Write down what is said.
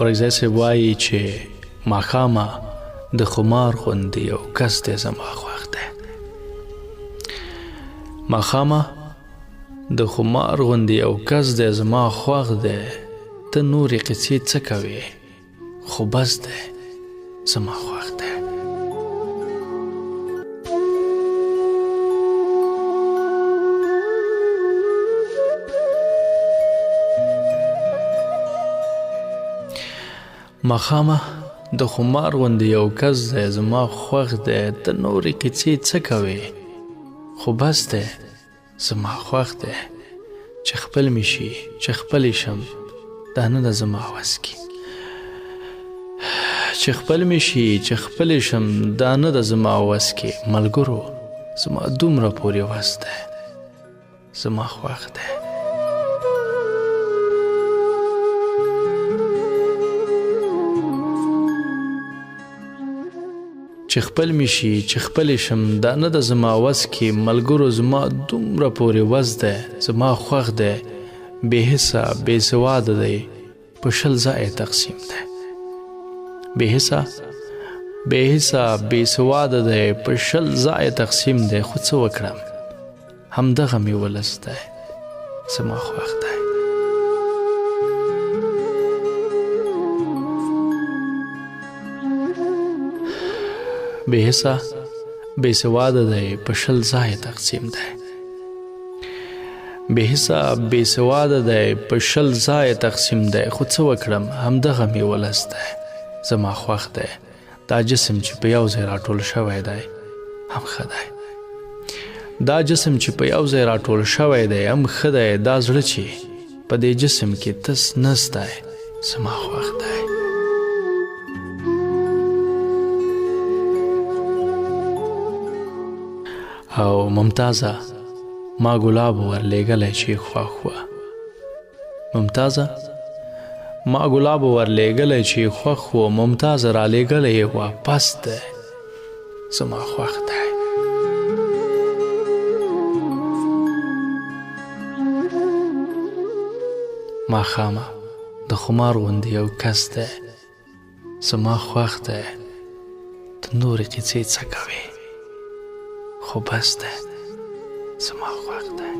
اورکزی صاحب وایي چې ماښامه د خمار غوندې یو کس دی زما خوښ دی. ماښامه د خمار غوندې یو کس دی زما خوښ دی. ته نورې قصې څه کوې خو بس دی زما خوښ دی. ماښامه د خمار غوندې یو کس دی زما خوښ دی. ته نورې کیسې څه کوې خو بس دی زما خوښ دی. چې خپل مې شي چې خپلې شم دا نه ده زما وس کې. چې خپل مې شي چې خپلې شم دا نه ده زما وس کې. ملګرو زما دومره پورې وس دی زما خوښ دی. چې خپل مې شي چې خپلې شم دا نه ده زما وس کې. ملګرو زما دومره پورې وس دی زما خوښ دی. بې حسه بې سواده دی په 20 ځایه تقسیم دی. بې حسه بې سواده دی په 20 ځایه تقسیم دی. خو څه وکړم همدغه مې ولس دی زما خوښ دی. بې حسه بې سواده دی په 20 ځایه تقسیم دی. بې حسه بې سواده دی په 20 ځایه تقسیم دی. خو څه وکړم همدغه مې ولس دی زما خوښ دی. دا جسم چې په یو ځای راټول شوی دی هم ښه دی. دا جسم چې په یو ځای راټول شوی دی هم ښه دی. دا زړه چې په دې جسم کې تس نس دی زما خوښ دی. او ممتازه ما ګلاب ورلېږلی چې خوښ وه. ممتازه ما ګلاب ورلېږلی چې خوښ وه. ممتازه رالېږلی یې واپس دی زما خوښ دی. ماښامه د خمار غوندې یو کس دی زما خوښ دی. ته نورې قیڅې څه کوې خو بس دی زما خوښ دی.